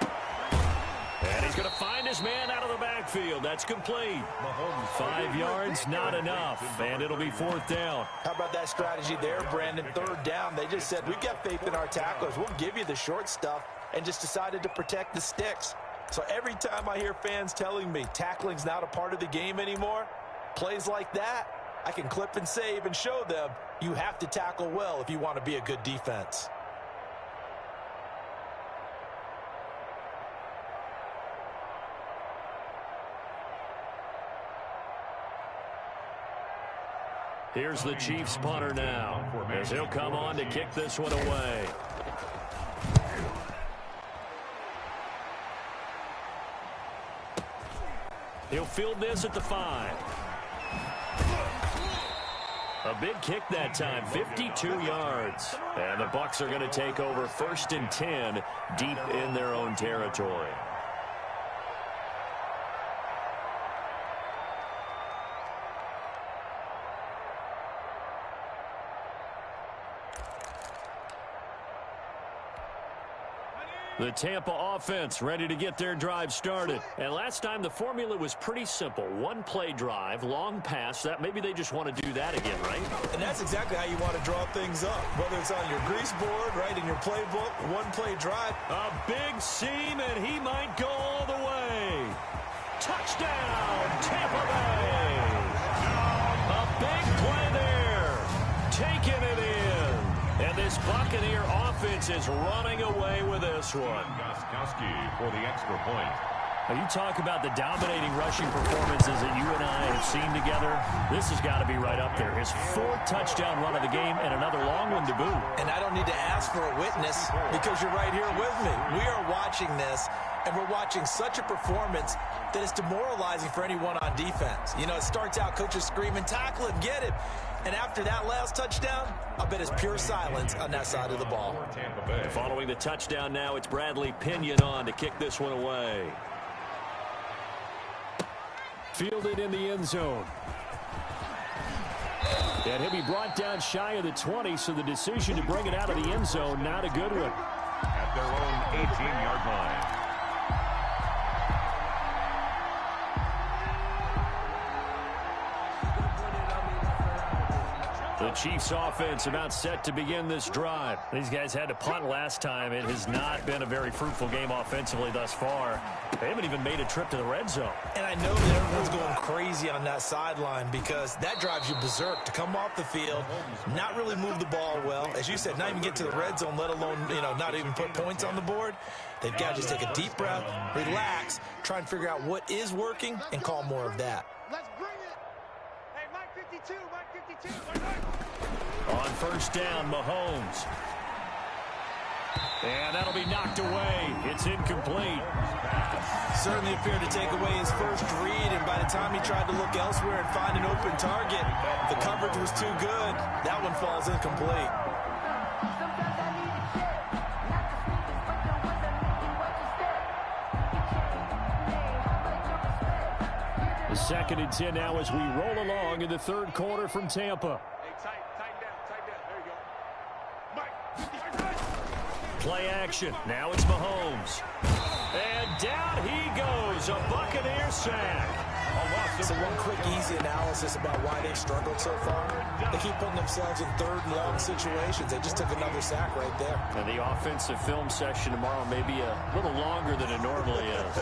And he's going to find his man out of the backfield. That's complete. Mahomes 5 yards, not enough. And it'll be 4th down. How about that strategy there, Brandon? 3rd down. They just said, we've got faith in our tacklers. We'll give you the short stuff. and just decided to protect the sticks. So every time I hear fans telling me tackling's not a part of the game anymore, plays like that, I can clip and save and show them you have to tackle well if you want to be a good defense. Here's the Chiefs punter now, as he'll come on to kick this one away. He'll field this at the 5. A big kick that time, 52 yards. And the Bucs are going to take over 1st and 10 deep in their own territory. The Tampa offense ready to get their drive started. And last time the formula was pretty simple. One play drive, long pass. That maybe they just want to do that again, right? And that's exactly how you want to draw things up. Whether it's on your grease board, right, in your playbook, one play drive. A big seam, and he might go all the way. Touchdown, Tampa Bay. A big play there. Taking it in. And this Buccaneer offense is running away with this one. Gostkowski for the extra point. Now, you talk about the dominating rushing performances that you and I have seen together. This has got to be right up there. His 4th touchdown run of the game and another long one to boot. And I don't need to ask for a witness because you're right here with me. We are watching this, and we're watching such a performance that is demoralizing for anyone on defense. You know, it starts out coaches screaming, tackle him, get him. And after that last touchdown, I bet it's pure silence on that side of the ball. Following the touchdown now, it's Bradley Pinion on to kick this one away. Fielded in the end zone. And he'll be brought down shy of the 20, so the decision to bring it out of the end zone, not a good one. At their own 18-yard line. The Chiefs offense about set to begin this drive. These guys had to punt last time. It has not been a very fruitful game offensively thus far. They haven't even made a trip to the red zone. And I know that everyone's going crazy on that sideline because that drives you berserk to come off the field, not really move the ball well. As you said, not even get to the red zone, let alone, not even put points on the board. They've got to just take a deep breath, relax, try and figure out what is working and call more of that. Let's bring it. Hey, Mike 52, Mike 52. On 1st down, Mahomes. And that'll be knocked away. It's incomplete. Certainly appeared to take away his first read, and by the time he tried to look elsewhere and find an open target, the coverage was too good. That one falls incomplete. The 2nd and 10 now as we roll along in the 3rd quarter from Tampa. Hey, tighten down. There you go. Mike. Play action. Now it's Mahomes. And down he goes. A Buccaneer sack. So one quick, easy analysis about why they've struggled so far. They keep putting themselves in 3rd and long situations. They just took another sack right there. And the offensive film session tomorrow may be a little longer than it normally is.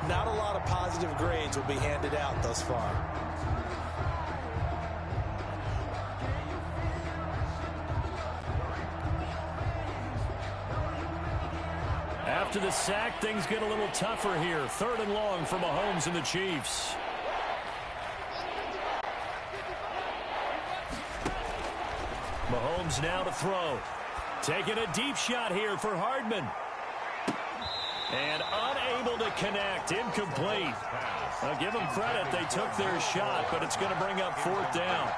Not a lot of positive grades will be handed out thus far. After the sack, things get a little tougher here. 3rd and long for Mahomes and the Chiefs. Mahomes now to throw. Taking a deep shot here for Hardman. And unable to connect. Incomplete. I'll give them credit. They took their shot, but it's going to bring up 4th down.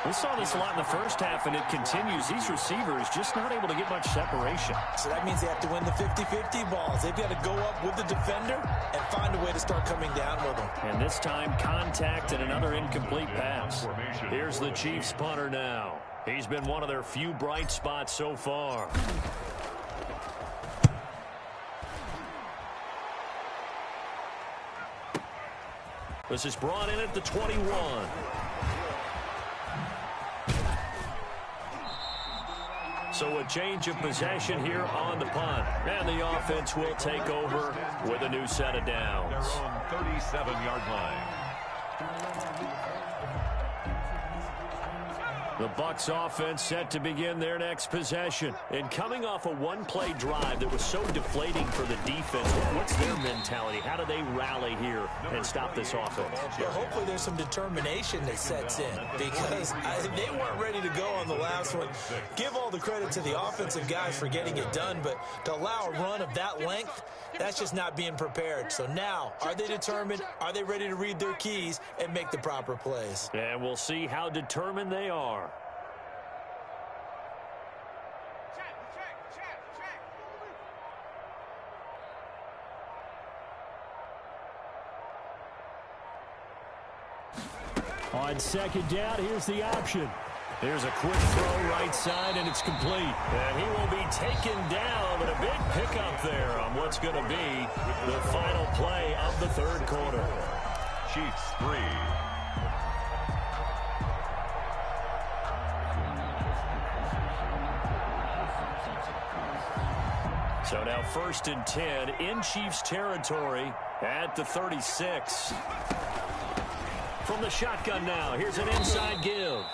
We saw this a lot in the first half, and it continues. These receivers just not able to get much separation. So that means they have to win the 50-50 balls. They've got to go up with the defender and find a way to start coming down with them. And this time, contact and another incomplete pass. Here's the Chiefs punter now. He's been one of their few bright spots so far. This is brought in at the 21. So a change of possession here on the punt. And the offense will take over with a new set of downs. Their own 37-yard line. The Bucs offense set to begin their next possession. And coming off a one-play drive that was so deflating for the defense, what's their mentality? How do they rally here and stop this offense? Well, hopefully there's some determination that sets in because they weren't ready to go on the last one. Give all the credit to the offensive guys for getting it done, but to allow a run of that length, that's just not being prepared. So now, are they determined? Are they ready to read their keys and make the proper plays? And we'll see how determined they are. On second down, here's the option. There's a quick throw right side, and it's complete. And he will be taken down, but a big pickup there on what's going to be the final play of the third quarter. Chiefs 3. So now 1st and 10 in Chiefs territory at the 36. From the shotgun now, here's an inside give.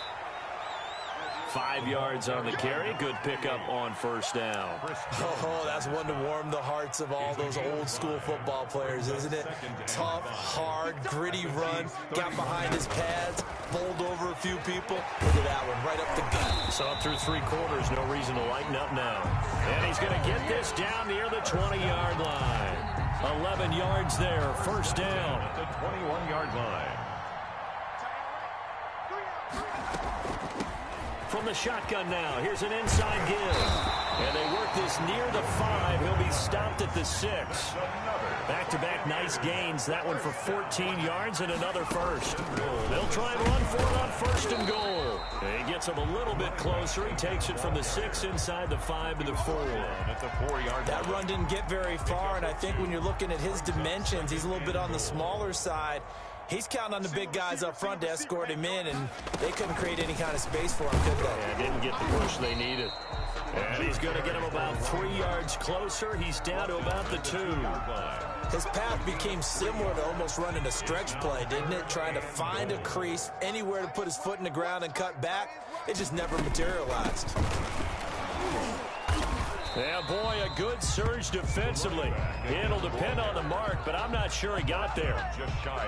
5 yards on the carry. Good pickup on first down. Oh, that's one to warm the hearts of all those old school football players, isn't it? Tough, hard, gritty run. Got behind his pads, bowled over a few people. Look at that one, right up the gut. So up through 3 quarters, no reason to lighten up now. And he's going to get this down near the 20-yard line. 11 yards there, first down. At the 21-yard line. From the shotgun now, here's an inside give. And they work this near the 5. He'll be stopped at the 6. Back-to-back nice gains. That one for 14 yards and another first. They'll try and run for it on 1st and goal. And he gets him a little bit closer. He takes it from the 6 inside the 5 to the 4. At the 4-yard That line. run didn't get very far, and I think when you're looking at his dimensions, he's a little bit on the smaller side. He's counting on the big guys up front to escort him in, and they couldn't create any kind of space for him, could they? And didn't get the push they needed. And he's going to get him about 3 yards closer. He's down to about the 2. His path became similar to almost running a stretch play, didn't it? Trying to find a crease, anywhere to put his foot in the ground and cut back. It just never materialized. Yeah, boy, a good surge defensively. It'll depend on the mark, but I'm not sure he got there.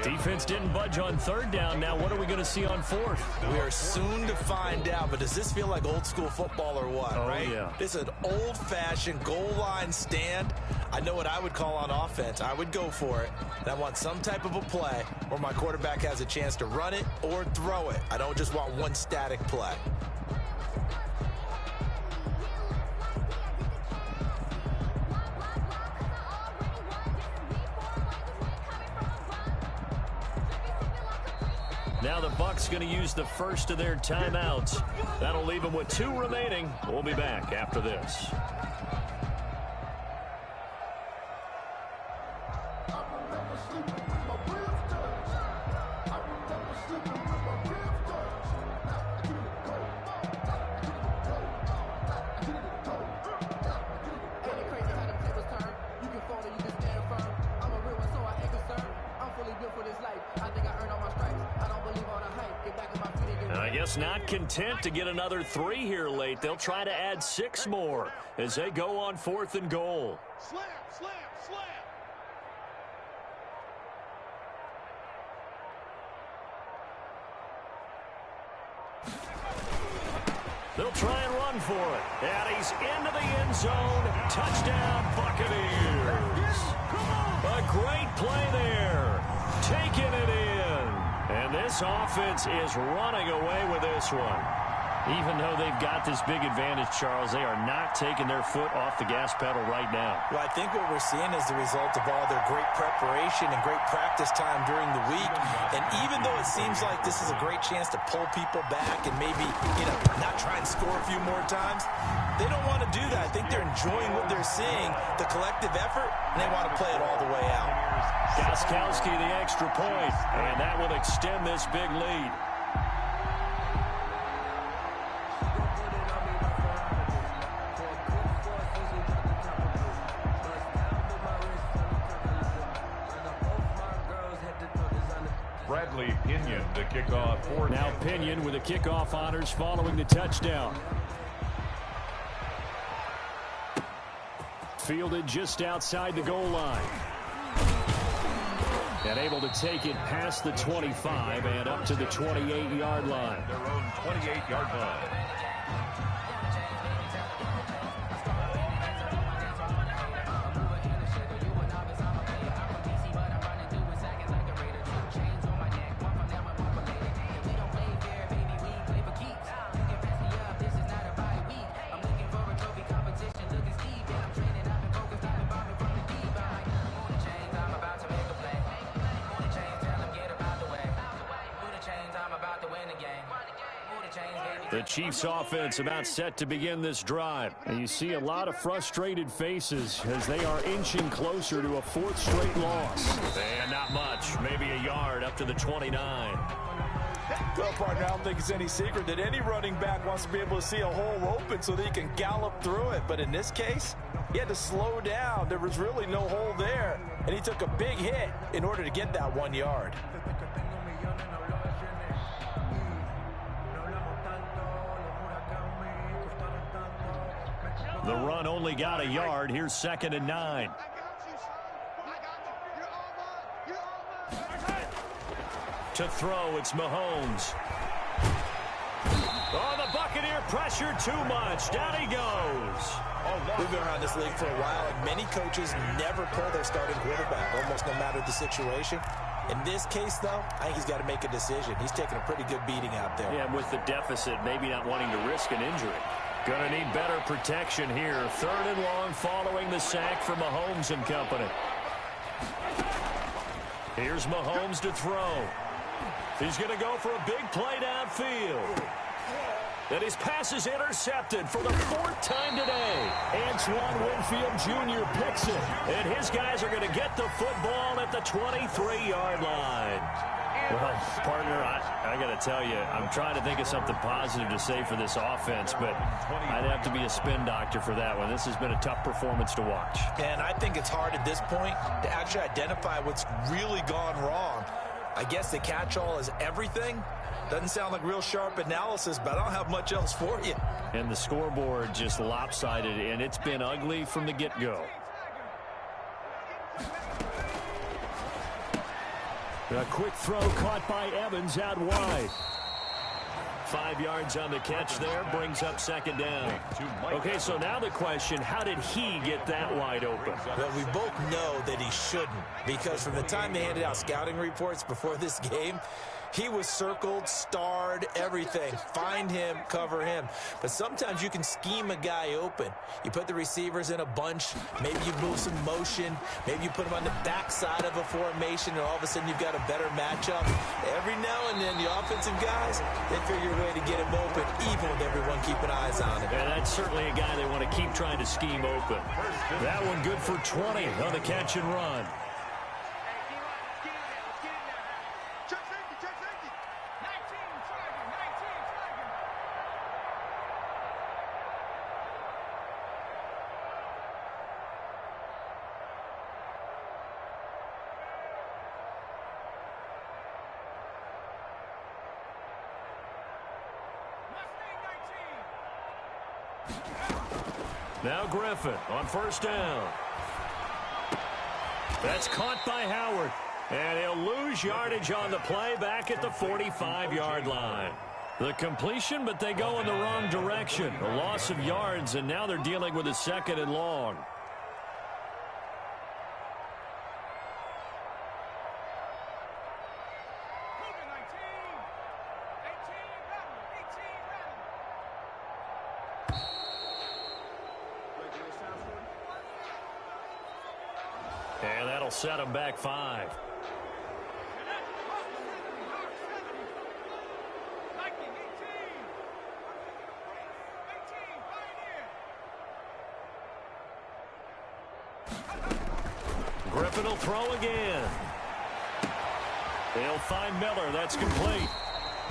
Defense didn't budge on 3rd down. Now what are we going to see on 4th? We are soon to find out, but does this feel like old school football or what, right? Yeah. This is an old-fashioned goal line stand. I know what I would call on offense. I would go for it. And I want some type of a play where my quarterback has a chance to run it or throw it. I don't just want one static play. Now the Bucs going to use the first of their timeouts. That'll leave them with 2 remaining. We'll be back after this. Not content to get another 3 here late. They'll try to add 6 more as they go on 4th and goal. Slam, slam, slam. They'll try and run for it. And he's into the end zone. Touchdown, Buccaneers. A great play there. Taking it in. And this offense is running away with this one. Even though they've got this big advantage, Charles, they are not taking their foot off the gas pedal right now. Well, I think what we're seeing is the result of all their great preparation and great practice time during the week. And even though it seems like this is a great chance to pull people back and maybe, not try and score a few more times, they don't want to do that. I think they're enjoying what they're seeing, the collective effort, and they want to play it all the way out. Gostkowski the extra point, and that will extend this big lead. The kickoff for now Pinion with the kickoff honors following the touchdown. Fielded just outside the goal line. And able to take it past the 25 and up to the 28-yard line. their own 28-yard line. The Chiefs offense about set to begin this drive. And you see a lot of frustrated faces as they are inching closer to a fourth straight loss. And not much, maybe a yard up to the 29. Well, partner, I don't think it's any secret that any running back wants to be able to see a hole open so that he can gallop through it. But in this case, he had to slow down. There was really no hole there. And he took a big hit in order to get that 1 yard. The run only got a yard. Here's 2nd and 9. To throw, it's Mahomes. Oh, the Buccaneer pressure too much. Down he goes. We've been around this league for a while, and many coaches never pull their starting quarterback, almost no matter the situation. In this case, though, I think he's got to make a decision. He's taking a pretty good beating out there. Yeah, with the deficit, maybe not wanting to risk an injury. Gonna need better protection here. 3rd and long following the sack for Mahomes and company. Here's Mahomes to throw. He's gonna go for a big play downfield. And his pass is intercepted for the 4th time today. Antoine Winfield Jr. picks it. And his guys are going to get the football at the 23-yard line. Well, partner, I got to tell you, I'm trying to think of something positive to say for this offense, but I'd have to be a spin doctor for that one. This has been a tough performance to watch. And I think it's hard at this point to actually identify what's really gone wrong. I guess the catch-all is everything. Doesn't sound like real sharp analysis, but I don't have much else for you. And the scoreboard just lopsided, and it's been ugly from the get-go. A quick throw caught by Evans out wide. 5 yards on the catch there, brings up 2nd down. Okay, so now the question, how did he get that wide open? Well, we both know that he shouldn't, because from the time they handed out scouting reports before this game, he was circled, starred, everything. Find him, cover him. But sometimes you can scheme a guy open. You put the receivers in a bunch. Maybe you move some motion. Maybe you put them on the backside of a formation, and all of a sudden you've got a better matchup. Every now and then, the offensive guys, they figure a way to get him open, even with everyone keeping eyes on him. And that's certainly a guy they want to keep trying to scheme open. That one good for 20 on the catch and run. Now Griffin on 1st down. That's caught by Howard. And he'll lose yardage on the play back at the 45-yard line. The completion, but they go in the wrong direction. A loss of yards, and now they're dealing with a 2nd and long. And that'll set them back 5. Griffin will throw again. They'll find Miller. That's complete.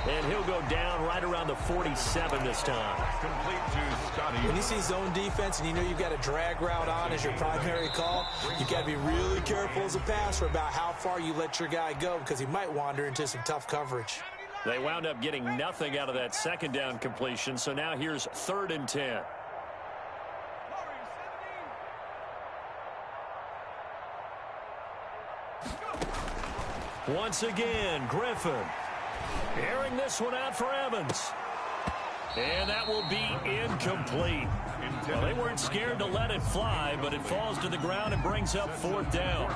And he'll go down right around the 47 this time. Complete to Scotty. When you see zone defense and you know you've got a drag route on as your primary call, you've got to be really careful as a passer about how far you let your guy go, because he might wander into some tough coverage. They wound up getting nothing out of that second down completion, so now here's 3rd and 10. Once again, Griffin airing this one out for Evans. And that will be incomplete. Well, they weren't scared to let it fly, but it falls to the ground and brings up 4th down.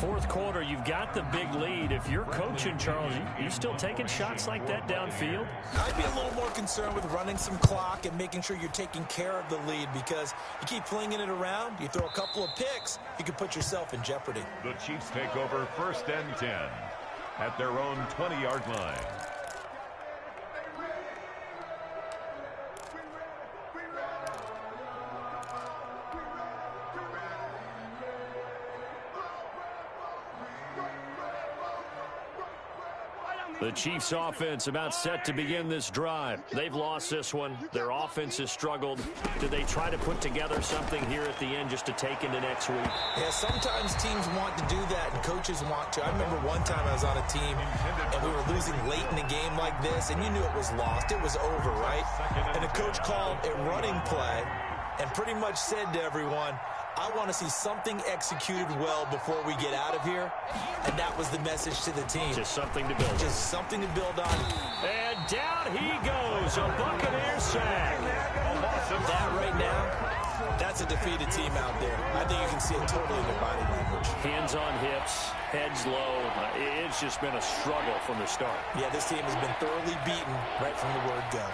4th quarter, you've got the big lead. If you're coaching, Charles, you still taking shots like that downfield? I'd be a little more concerned with running some clock and making sure you're taking care of the lead, because you keep flinging it around, you throw a couple of picks, you can put yourself in jeopardy. The Chiefs take over 1st and 10 at their own 20-yard line. The Chiefs offense about set to begin this drive. They've lost this one. Their offense has struggled. Do they try to put together something here at the end just to take into next week? Yeah, sometimes teams want to do that and coaches want to. I remember one time I was on a team and we were losing late in a game like this, and you knew it was lost. It was over, right? And the coach called a running play and pretty much said to everyone, I want to see something executed well before we get out of here. And that was the message to the team. Just something to build on. Just something to build on. And down he goes. A Buccaneer sack. That right now, that's a defeated team out there. I think you can see it totally in their body language. Hands on hips, heads low. It's just been a struggle from the start. Yeah, this team has been thoroughly beaten right from the word go.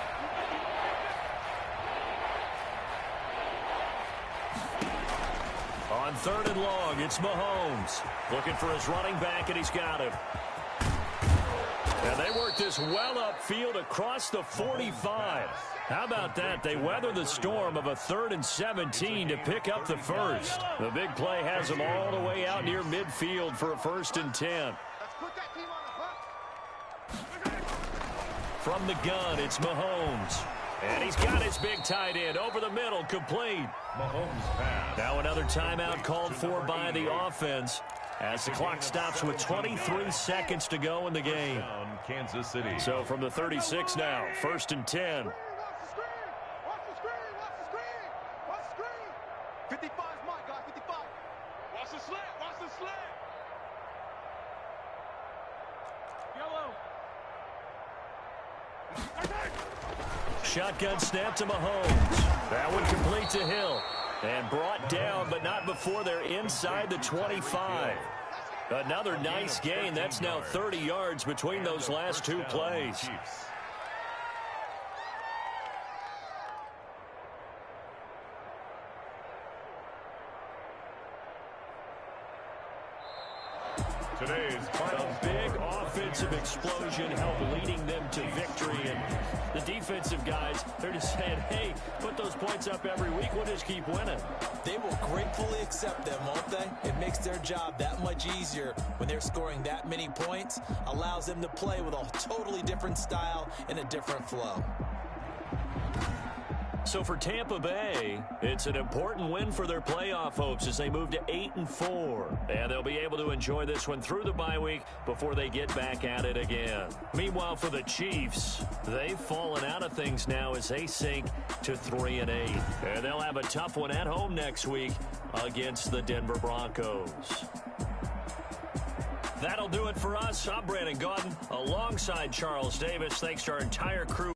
On 3rd and long, it's Mahomes. Looking for his running back, and he's got him. And they work this well upfield across the 45. How about that? They weather the storm of a 3rd and 17 to pick up the first. The big play has them all the way out near midfield for a 1st and 10. From the gun, it's Mahomes. And he's got his big tight end over the middle, complete. Mahomes pass. Now another timeout called for by the offense as the clock stops with 23 seconds to go in the game. Kansas City. So from the 36 now, 1st and 10. Watch the screen! 55's mine, guys, 55. Watch the slant! Yellow! Shotgun snap to Mahomes. That one complete to Hill. And brought down, but not before they're inside the 25. Another nice gain. That's now 30 yards between those last two plays. Today's final a big offensive explosion helped leading them to victory. And the defensive guys, they're just saying, hey, put those points up every week. We'll just keep winning. They will gratefully accept them, won't they? It makes their job that much easier when they're scoring that many points. Allows them to play with a totally different style and a different flow. So for Tampa Bay, it's an important win for their playoff hopes as they move to 8-4. And they'll be able to enjoy this one through the bye week before they get back at it again. Meanwhile, for the Chiefs, they've fallen out of things now as they sink to 3-8. And they'll have a tough one at home next week against the Denver Broncos. That'll do it for us. I'm Brandon Gaudin alongside Charles Davis. Thanks to our entire crew.